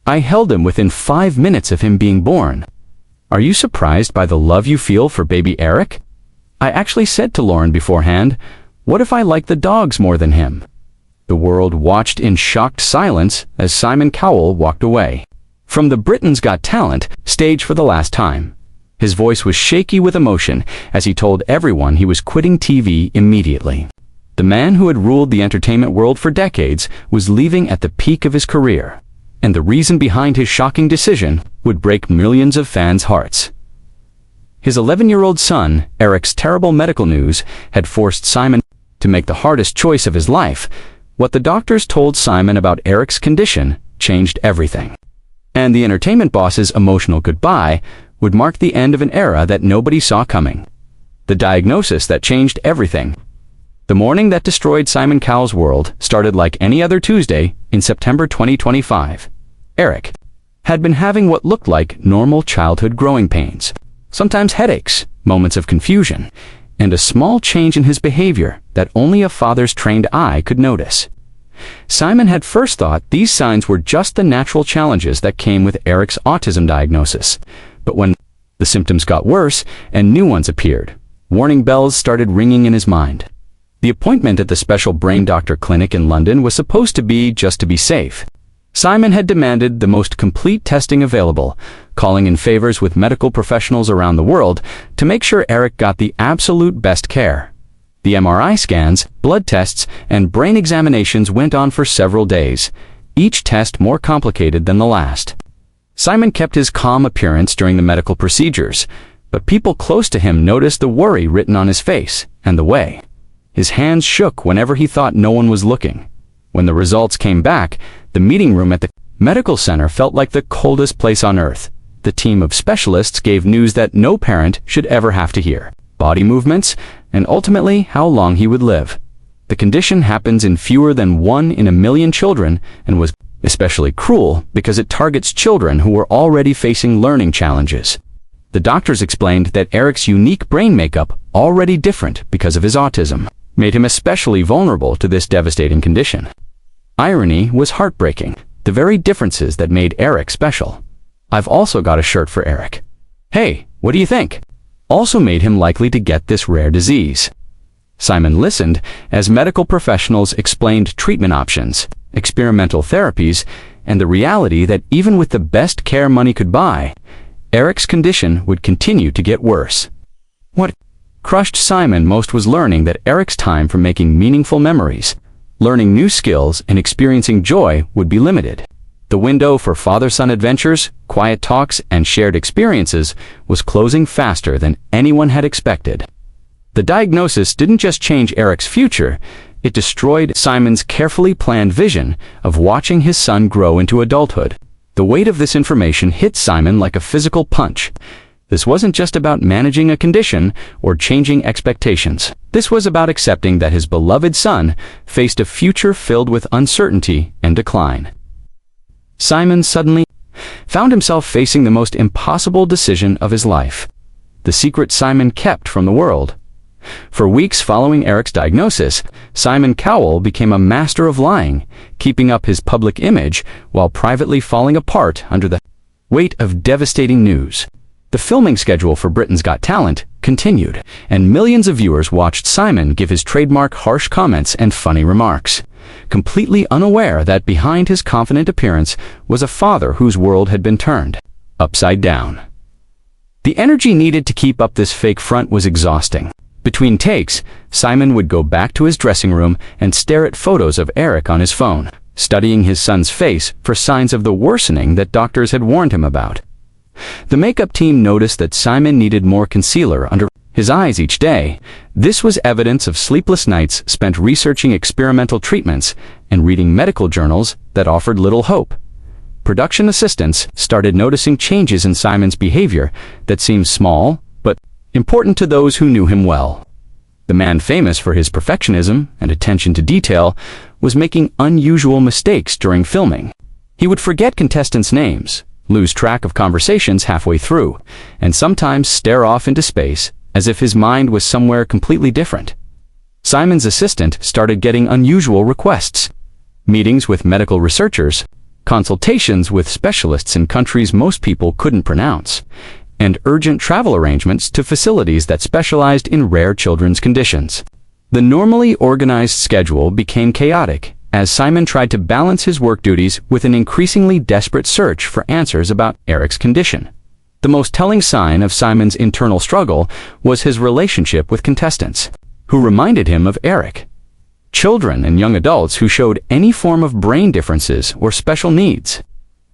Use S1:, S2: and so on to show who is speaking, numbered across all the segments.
S1: I held him within 5 minutes of him being born. Are you surprised by the love you feel for baby Eric? I actually said to Lauren beforehand, what if I like the dogs more than him? The world watched in shocked silence as Simon Cowell walked away from the Britain's Got Talent stage for the last time. His voice was shaky with emotion as he told everyone he was quitting TV immediately. The man who had ruled the entertainment world for decades was leaving at the peak of his career, and the reason behind his shocking decision would break millions of fans' hearts. His 11-year-old son, Eric's terrible medical news, had forced Simon to make the hardest choice of his life. What the doctors told Simon about Eric's condition changed everything. And the entertainment boss's emotional goodbye would mark the end of an era that nobody saw coming. The diagnosis that changed everything. The morning that destroyed Simon Cowell's world started like any other Tuesday in September 2025. Eric had been having what looked like normal childhood growing pains, sometimes headaches, moments of confusion, and a small change in his behavior that only a father's trained eye could notice. Simon had first thought these signs were just the natural challenges that came with Eric's autism diagnosis. But when the symptoms got worse and new ones appeared, warning bells started ringing in his mind. The appointment at the special brain doctor clinic in London was supposed to be just to be safe. Simon had demanded the most complete testing available, calling in favors with medical professionals around the world to make sure Eric got the absolute best care. The MRI scans, blood tests, and brain examinations went on for several days, each test more complicated than the last. Simon kept his calm appearance during the medical procedures, but people close to him noticed the worry written on his face and the way his hands shook whenever he thought no one was looking. When the results came back, the meeting room at the medical center felt like the coldest place on earth. The team of specialists gave news that no parent should ever have to hear: body movements, and ultimately how long he would live. The condition happens in fewer than 1 in a million children and was especially cruel because it targets children who were already facing learning challenges. The doctors explained that Eric's unique brain makeup, already different because of his autism, made him especially vulnerable to this devastating condition. Irony was heartbreaking, the very differences that made Eric special. I've also got a shirt for Eric. Hey, what do you think? Also made him likely to get this rare disease. Simon listened as medical professionals explained treatment options, experimental therapies, and the reality that even with the best care money could buy, Eric's condition would continue to get worse. What crushed Simon most was learning that Eric's time for making meaningful memories, learning new skills, and experiencing joy would be limited. The window for father-son adventures, quiet talks, and shared experiences was closing faster than anyone had expected. The diagnosis didn't just change Eric's future, it destroyed Simon's carefully planned vision of watching his son grow into adulthood. The weight of this information hit Simon like a physical punch. This wasn't just about managing a condition or changing expectations. This was about accepting that his beloved son faced a future filled with uncertainty and decline. Simon suddenly found himself facing the most impossible decision of his life. The secret Simon kept from the world. For weeks following Eric's diagnosis, Simon Cowell became a master of lying, keeping up his public image while privately falling apart under the weight of devastating news. The filming schedule for Britain's Got Talent continued, and millions of viewers watched Simon give his trademark harsh comments and funny remarks, completely unaware that behind his confident appearance was a father whose world had been turned upside down. The energy needed to keep up this fake front was exhausting. Between takes, Simon would go back to his dressing room and stare at photos of Eric on his phone, studying his son's face for signs of the worsening that doctors had warned him about. The makeup team noticed that Simon needed more concealer under his eyes each day. This was evidence of sleepless nights spent researching experimental treatments and reading medical journals that offered little hope. Production assistants started noticing changes in Simon's behavior that seemed small but important to those who knew him well. The man famous for his perfectionism and attention to detail was making unusual mistakes during filming. He would forget contestants' names, lose track of conversations halfway through, and sometimes stare off into space as if his mind was somewhere completely different. Simon's assistant started getting unusual requests: meetings with medical researchers, consultations with specialists in countries most people couldn't pronounce, and urgent travel arrangements to facilities that specialized in rare children's conditions. The normally organized schedule became chaotic as Simon tried to balance his work duties with an increasingly desperate search for answers about Eric's condition. The most telling sign of Simon's internal struggle was his relationship with contestants, who reminded him of Eric. Children and young adults who showed any form of brain differences or special needs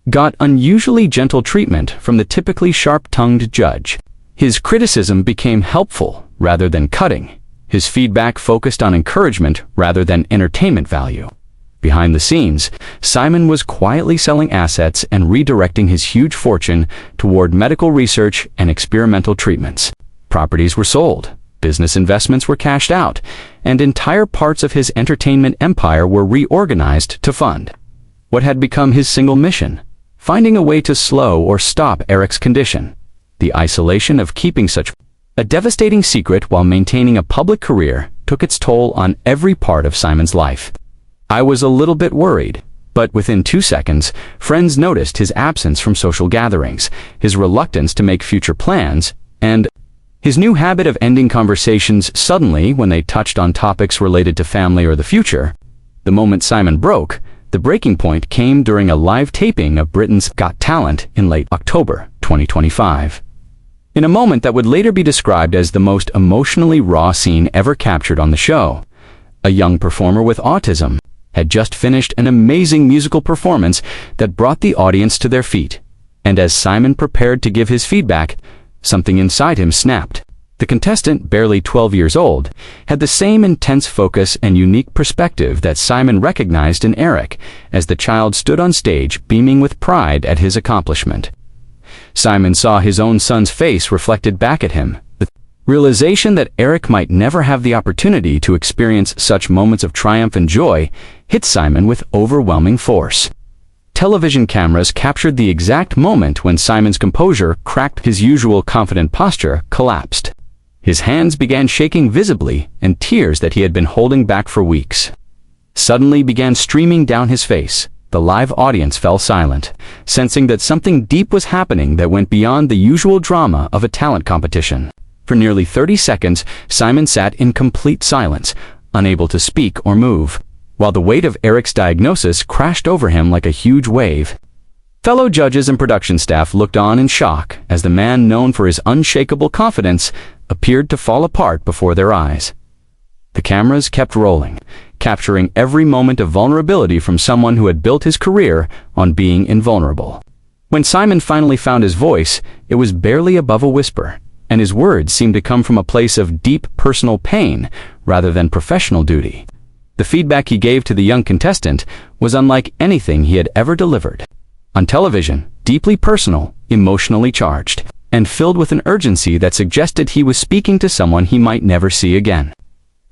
S1: got unusually gentle treatment from the typically sharp-tongued judge. His criticism became helpful rather than cutting. His feedback focused on encouragement rather than entertainment value. Behind the scenes, Simon was quietly selling assets and redirecting his huge fortune toward medical research and experimental treatments. Properties were sold, business investments were cashed out, and entire parts of his entertainment empire were reorganized to fund what had become his single mission: finding a way to slow or stop Eric's condition. The isolation of keeping such a devastating secret while maintaining a public career took its toll on every part of Simon's life. I was a little bit worried, but within 2 seconds, friends noticed his absence from social gatherings, his reluctance to make future plans, and his new habit of ending conversations suddenly when they touched on topics related to family or the future. The moment Simon broke, the breaking point came during a live taping of Britain's Got Talent in late October 2025. In a moment that would later be described as the most emotionally raw scene ever captured on the show, a young performer with autism had just finished an amazing musical performance that brought the audience to their feet. And as Simon prepared to give his feedback, something inside him snapped. The contestant, barely 12 years old, had the same intense focus and unique perspective that Simon recognized in Eric as the child stood on stage beaming with pride at his accomplishment. Simon saw his own son's face reflected back at him. The realization that Eric might never have the opportunity to experience such moments of triumph and joy hit Simon with overwhelming force. Television cameras captured the exact moment when Simon's composure cracked. His usual confident posture collapsed. His hands began shaking visibly, and tears that he had been holding back for weeks suddenly began streaming down his face. The live audience fell silent, sensing that something deep was happening that went beyond the usual drama of a talent competition. For nearly 30 seconds, Simon sat in complete silence, unable to speak or move, while the weight of Eric's diagnosis crashed over him like a huge wave. Fellow judges and production staff looked on in shock as the man known for his unshakable confidence appeared to fall apart before their eyes. The cameras kept rolling, capturing every moment of vulnerability from someone who had built his career on being invulnerable. When Simon finally found his voice, it was barely above a whisper, and his words seemed to come from a place of deep personal pain rather than professional duty. The feedback he gave to the young contestant was unlike anything he had ever delivered. On television, deeply personal, emotionally charged, and filled with an urgency that suggested he was speaking to someone he might never see again.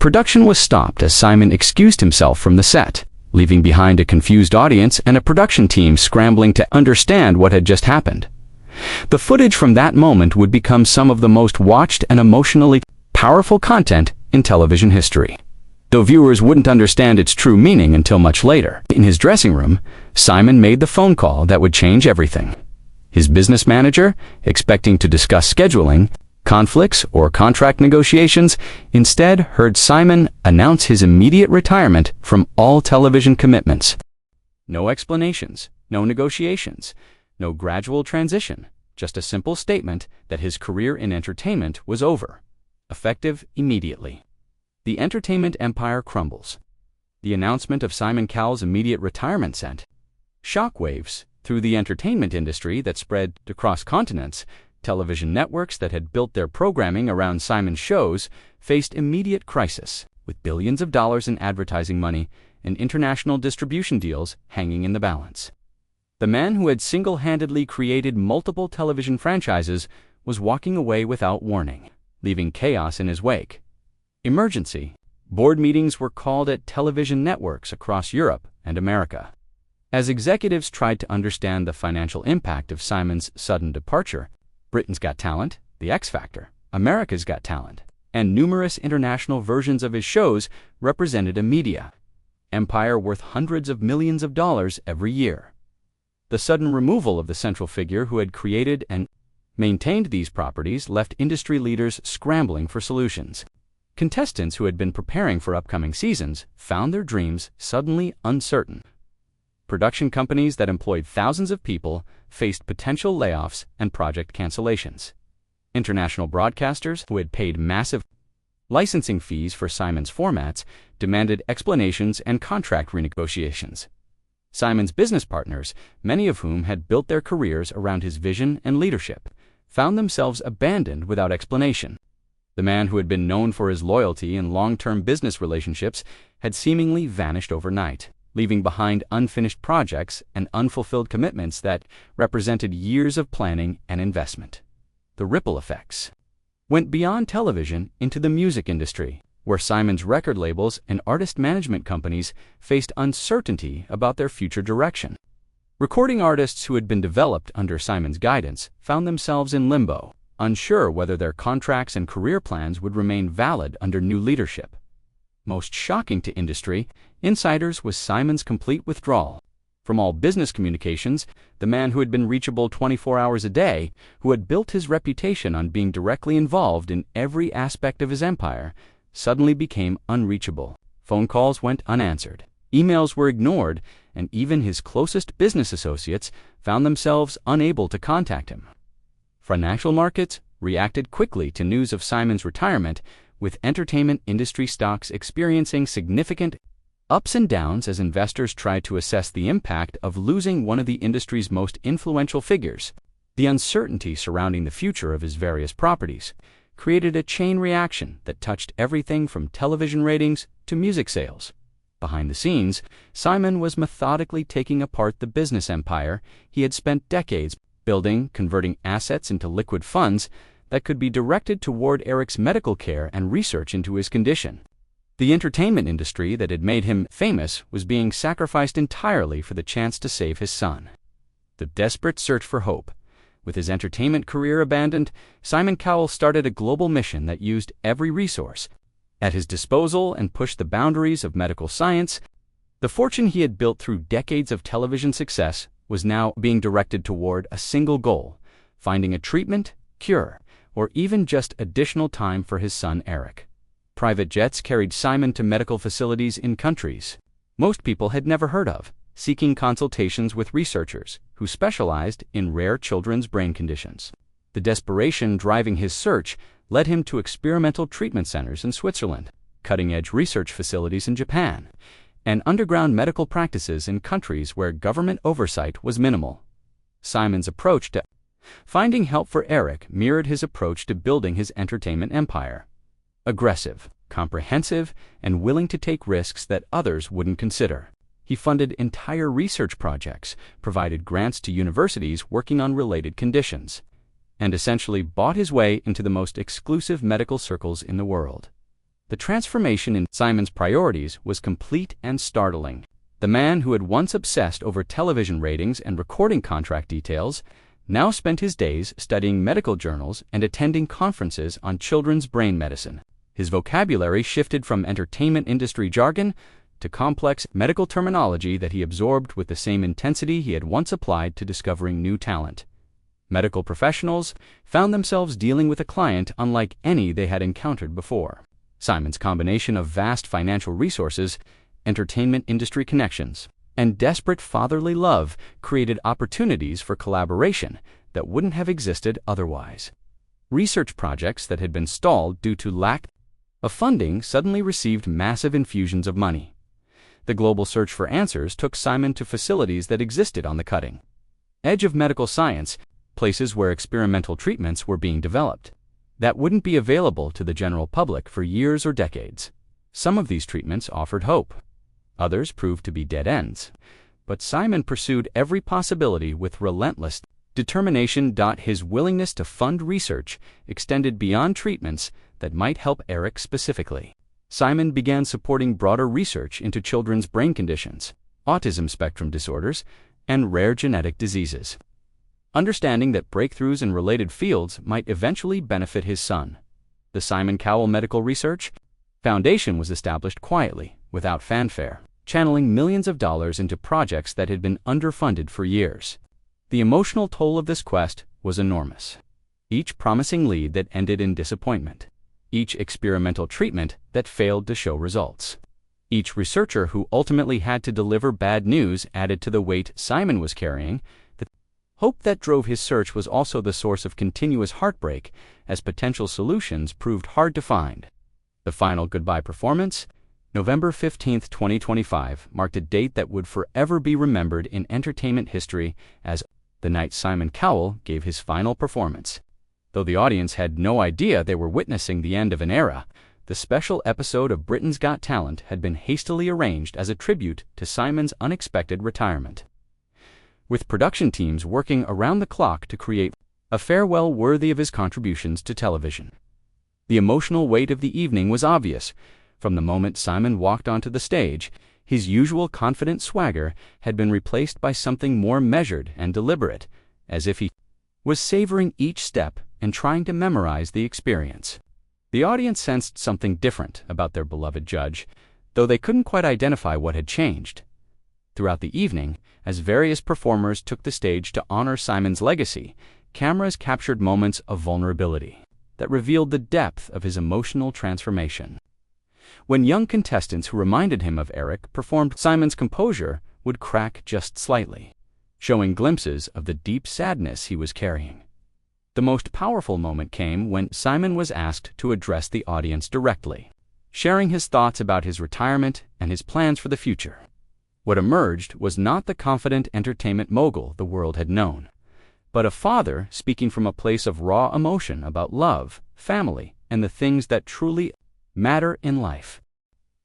S1: Production was stopped as Simon excused himself from the set, leaving behind a confused audience and a production team scrambling to understand what had just happened. The footage from that moment would become some of the most watched and emotionally powerful content in television history, though viewers wouldn't understand its true meaning until much later. In his dressing room, Simon made the phone call that would change everything. His business manager, expecting to discuss scheduling, conflicts, or contract negotiations, instead heard Simon announce his immediate retirement from all television commitments. No explanations, no negotiations, no gradual transition, just a simple statement that his career in entertainment was over, effective immediately. The entertainment empire crumbles. The announcement of Simon Cowell's immediate retirement sent shockwaves through the entertainment industry that spread across continents. Television networks that had built their programming around Simon's shows faced immediate crisis, with billions of dollars in advertising money and international distribution deals hanging in the balance. The man who had single-handedly created multiple television franchises was walking away without warning, leaving chaos in his wake. Emergency. Board meetings were called at television networks across Europe and America. As executives tried to understand the financial impact of Simon's sudden departure, Britain's Got Talent, The X Factor, America's Got Talent, and numerous international versions of his shows represented a media empire worth hundreds of millions of dollars every year. The sudden removal of the central figure who had created and maintained these properties left industry leaders scrambling for solutions. Contestants who had been preparing for upcoming seasons found their dreams suddenly uncertain. Production companies that employed thousands of people faced potential layoffs and project cancellations. International broadcasters who had paid massive licensing fees for Simon's formats demanded explanations and contract renegotiations. Simon's business partners, many of whom had built their careers around his vision and leadership, found themselves abandoned without explanation. The man who had been known for his loyalty and long-term business relationships had seemingly vanished overnight, leaving behind unfinished projects and unfulfilled commitments that represented years of planning and investment. The ripple effects went beyond television into the music industry, where Simon's record labels and artist management companies faced uncertainty about their future direction. Recording artists who had been developed under Simon's guidance found themselves in limbo, unsure whether their contracts and career plans would remain valid under new leadership. Most shocking to industry insiders was Simon's complete withdrawal from all business communications. The man who had been reachable 24 hours a day, who had built his reputation on being directly involved in every aspect of his empire, suddenly became unreachable. Phone calls went unanswered, emails were ignored, and even his closest business associates found themselves unable to contact him. Financial markets reacted quickly to news of Simon's retirement, with entertainment industry stocks experiencing significant ups and downs as investors tried to assess the impact of losing one of the industry's most influential figures. The uncertainty surrounding the future of his various properties created a chain reaction that touched everything from television ratings to music sales. Behind the scenes, Simon was methodically taking apart the business empire he had spent decades building, converting assets into liquid funds that could be directed toward Eric's medical care and research into his condition. The entertainment industry that had made him famous was being sacrificed entirely for the chance to save his son. The desperate search for hope. With his entertainment career abandoned, Simon Cowell started a global mission that used every resource at his disposal and pushed the boundaries of medical science. The fortune he had built through decades of television success was now being directed toward a single goal: finding a treatment, cure, or even just additional time for his son Eric. Private jets carried Simon to medical facilities in countries most people had never heard of, seeking consultations with researchers who specialized in rare children's brain conditions. The desperation driving his search led him to experimental treatment centers in Switzerland, cutting-edge research facilities in Japan, and underground medical practices in countries where government oversight was minimal. Simon's approach to finding help for Eric mirrored his approach to building his entertainment empire: aggressive, comprehensive, and willing to take risks that others wouldn't consider. He funded entire research projects, provided grants to universities working on related conditions, and essentially bought his way into the most exclusive medical circles in the world. The transformation in Simon's priorities was complete and startling. The man who had once obsessed over television ratings and recording contract details now spent his days studying medical journals and attending conferences on children's brain medicine. His vocabulary shifted from entertainment industry jargon to complex medical terminology that he absorbed with the same intensity he had once applied to discovering new talent. Medical professionals found themselves dealing with a client unlike any they had encountered before. Simon's combination of vast financial resources, entertainment industry connections, and desperate fatherly love created opportunities for collaboration that wouldn't have existed otherwise. Research projects that had been stalled due to lack of funding suddenly received massive infusions of money. The global search for answers took Simon to facilities that existed on the cutting edge of medical science, places where experimental treatments were being developed that wouldn't be available to the general public for years or decades. Some of these treatments offered hope. Others proved to be dead ends. But Simon pursued every possibility with relentless determination. His willingness to fund research extended beyond treatments that might help Eric specifically. Simon began supporting broader research into children's brain conditions, autism spectrum disorders, and rare genetic diseases, understanding that breakthroughs in related fields might eventually benefit his son. The Simon Cowell Medical Research Foundation was established quietly, without fanfare. channeling millions of dollars into projects that had been underfunded for years. The emotional toll of this quest was enormous. Each promising lead that ended in disappointment. Each experimental treatment that failed to show results. Each researcher who ultimately had to deliver bad news added to the weight Simon was carrying. The hope that drove his search was also the source of continuous heartbreak, as potential solutions proved hard to find. The final goodbye performance, November 15, 2025, marked a date that would forever be remembered in entertainment history as the night Simon Cowell gave his final performance. Though the audience had no idea they were witnessing the end of an era, the special episode of Britain's Got Talent had been hastily arranged as a tribute to Simon's unexpected retirement. With production teams working around the clock to create a farewell worthy of his contributions to television. The emotional weight of the evening was obvious. From the moment Simon walked onto the stage, his usual confident swagger had been replaced by something more measured and deliberate, as if he was savoring each step and trying to memorize the experience. The audience sensed something different about their beloved judge, though they couldn't quite identify what had changed. Throughout the evening, as various performers took the stage to honor Simon's legacy, cameras captured moments of vulnerability that revealed the depth of his emotional transformation. When young contestants who reminded him of Eric performed, Simon's composure would crack just slightly, showing glimpses of the deep sadness he was carrying. The most powerful moment came when Simon was asked to address the audience directly, sharing his thoughts about his retirement and his plans for the future. What emerged was not the confident entertainment mogul the world had known, but a father speaking from a place of raw emotion about love, family, and the things that truly matter in life.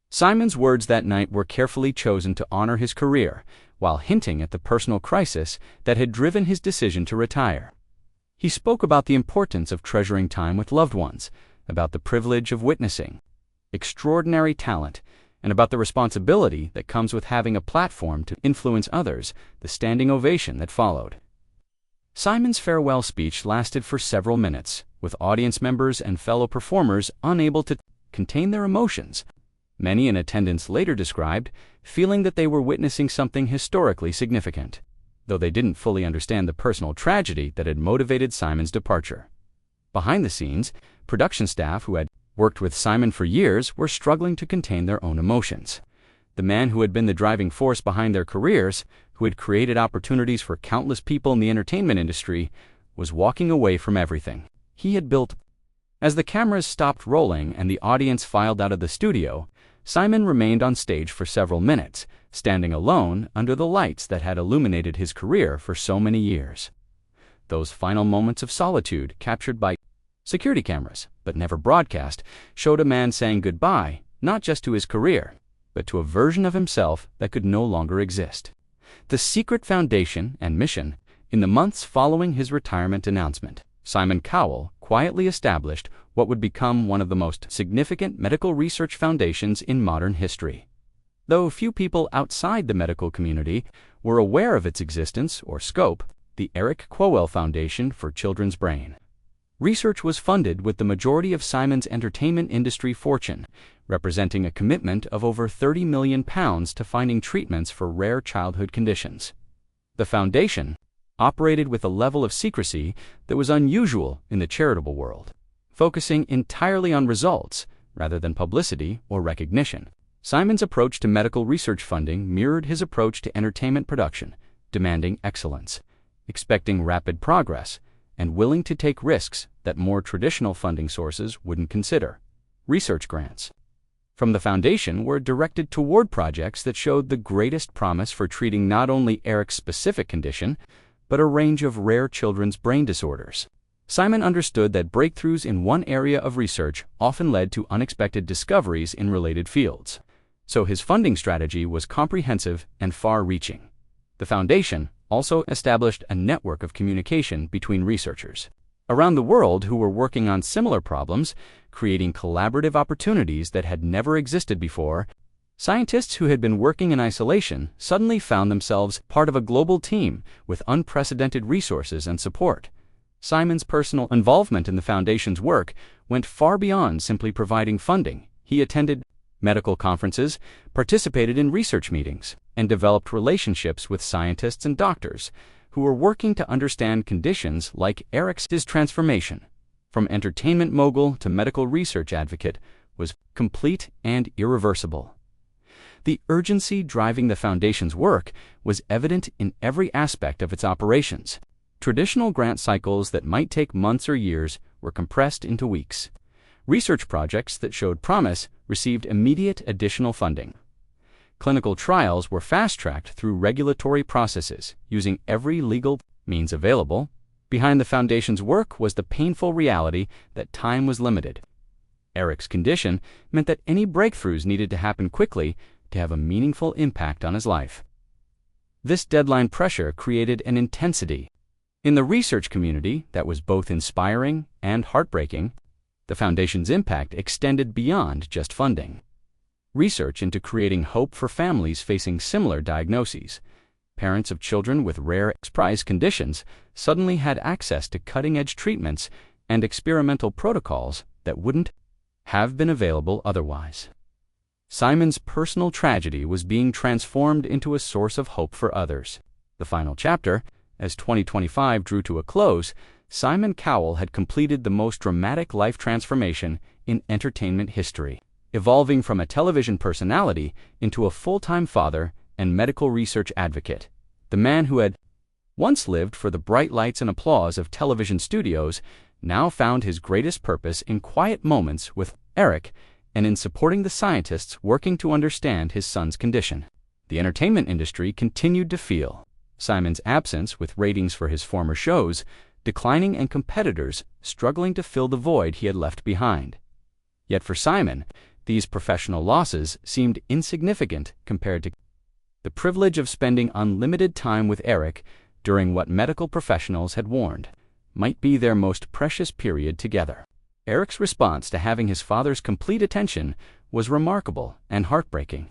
S1: Simon's words that night were carefully chosen to honor his career, while hinting at the personal crisis that had driven his decision to retire. He spoke about the importance of treasuring time with loved ones, about the privilege of witnessing extraordinary talent, and about the responsibility that comes with having a platform to influence others. The standing ovation that followed. Simon's farewell speech lasted for several minutes, with audience members and fellow performers unable to contain their emotions. Many in attendance later described feeling that they were witnessing something historically significant, though they didn't fully understand the personal tragedy that had motivated Simon's departure. Behind the scenes, production staff who had worked with Simon for years were struggling to contain their own emotions. The man who had been the driving force behind their careers, who had created opportunities for countless people in the entertainment industry, was walking away from everything he had built. As the cameras stopped rolling and the audience filed out of the studio, Simon remained on stage for several minutes, standing alone under the lights that had illuminated his career for so many years. Those final moments of solitude, captured by security cameras, but never broadcast, showed a man saying goodbye, not just to his career, but to a version of himself that could no longer exist. The secret foundation and mission. In the months following his retirement announcement, Simon Cowell quietly established what would become one of the most significant medical research foundations in modern history. Though few people outside the medical community were aware of its existence or scope, the Eric Cowell Foundation for Children's Brain research was funded with the majority of Simon's entertainment industry fortune, representing a commitment of over £30 million to finding treatments for rare childhood conditions. The foundation operated with a level of secrecy that was unusual in the charitable world, focusing entirely on results rather than publicity or recognition. Simon's approach to medical research funding mirrored his approach to entertainment production, demanding excellence, expecting rapid progress, and willing to take risks that more traditional funding sources wouldn't consider. Research grants from the foundation were directed toward projects that showed the greatest promise for treating not only Eric's specific condition, but a range of rare children's brain disorders. Simon understood that breakthroughs in one area of research often led to unexpected discoveries in related fields, so his funding strategy was comprehensive and far-reaching. The foundation also established a network of communication between researchers around the world who were working on similar problems, creating collaborative opportunities that had never existed before. Scientists who had been working in isolation suddenly found themselves part of a global team with unprecedented resources and support. Simon's personal involvement in the foundation's work went far beyond simply providing funding. He attended medical conferences, participated in research meetings, and developed relationships with scientists and doctors who were working to understand conditions like Eric's. His transformation from entertainment mogul to medical research advocate was complete and irreversible. The urgency driving the Foundation's work was evident in every aspect of its operations. Traditional grant cycles that might take months or years were compressed into weeks. Research projects that showed promise received immediate additional funding. Clinical trials were fast-tracked through regulatory processes using every legal means available. Behind the Foundation's work was the painful reality that time was limited. Eric's condition meant that any breakthroughs needed to happen quickly to have a meaningful impact on his life. This deadline pressure created an intensity in the research community that was both inspiring and heartbreaking. The Foundation's impact extended beyond just funding. Research into creating hope for families facing similar diagnoses. Parents of children with rare prize conditions suddenly had access to cutting-edge treatments and experimental protocols that wouldn't have been available otherwise. Simon's personal tragedy was being transformed into a source of hope for others. The final chapter, as 2025 drew to a close, Simon Cowell had completed the most dramatic life transformation in entertainment history, evolving from a television personality into a full-time father and medical research advocate. The man who had once lived for the bright lights and applause of television studios now found his greatest purpose in quiet moments with Eric and in supporting the scientists working to understand his son's condition. The entertainment industry continued to feel Simon's absence, with ratings for his former shows declining and competitors struggling to fill the void he had left behind. Yet for Simon, these professional losses seemed insignificant compared to the privilege of spending unlimited time with Eric during what medical professionals had warned might be their most precious period together. Eric's response to having his father's complete attention was remarkable and heartbreaking.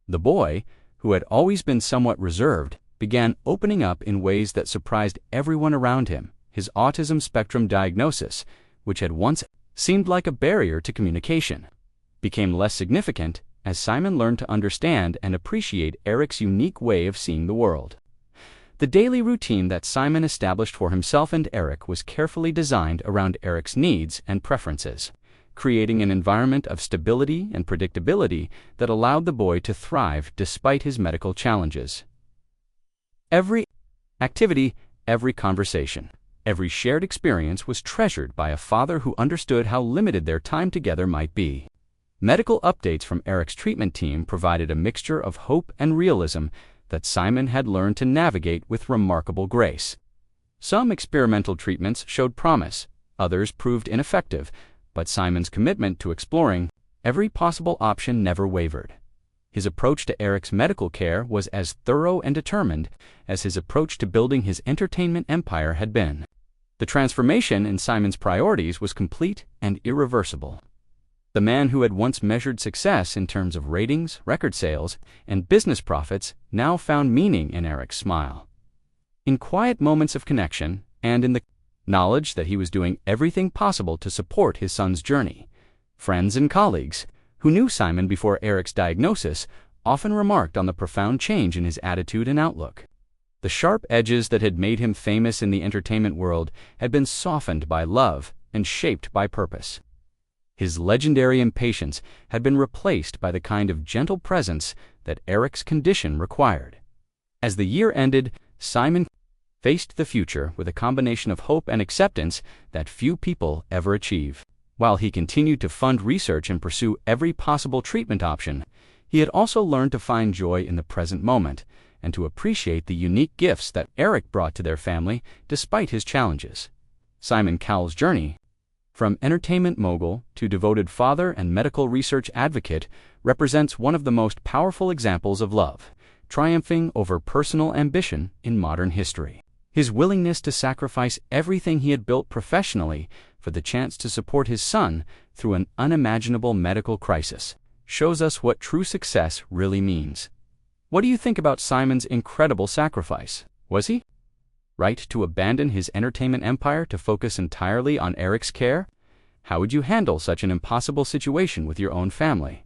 S1: The boy, who had always been somewhat reserved, began opening up in ways that surprised everyone around him. His autism spectrum diagnosis, which had once seemed like a barrier to communication, became less significant as Simon learned to understand and appreciate Eric's unique way of seeing the world. The daily routine that Simon established for himself and Eric was carefully designed around Eric's needs and preferences, creating an environment of stability and predictability that allowed the boy to thrive despite his medical challenges. Every activity, every conversation, every shared experience was treasured by a father who understood how limited their time together might be. Medical updates from Eric's treatment team provided a mixture of hope and realism that Simon had learned to navigate with remarkable grace. Some experimental treatments showed promise, others proved ineffective, but Simon's commitment to exploring every possible option never wavered. His approach to Eric's medical care was as thorough and determined as his approach to building his entertainment empire had been. The transformation in Simon's priorities was complete and irreversible. The man who had once measured success in terms of ratings, record sales, and business profits now found meaning in Eric's smile. In quiet moments of connection, and in the knowledge that he was doing everything possible to support his son's journey. Friends and colleagues, who knew Simon before Eric's diagnosis, often remarked on the profound change in his attitude and outlook. The sharp edges that had made him famous in the entertainment world had been softened by love and shaped by purpose. His legendary impatience had been replaced by the kind of gentle presence that Eric's condition required. As the year ended, Simon faced the future with a combination of hope and acceptance that few people ever achieve. While he continued to fund research and pursue every possible treatment option, he had also learned to find joy in the present moment and to appreciate the unique gifts that Eric brought to their family despite his challenges. Simon Cowell's journey, from entertainment mogul to devoted father and medical research advocate, represents one of the most powerful examples of love, triumphing over personal ambition in modern history. His willingness to sacrifice everything he had built professionally for the chance to support his son through an unimaginable medical crisis shows us what true success really means. What do you think about Simon's incredible sacrifice? Was he right to abandon his entertainment empire to focus entirely on Eric's care? How would you handle such an impossible situation with your own family?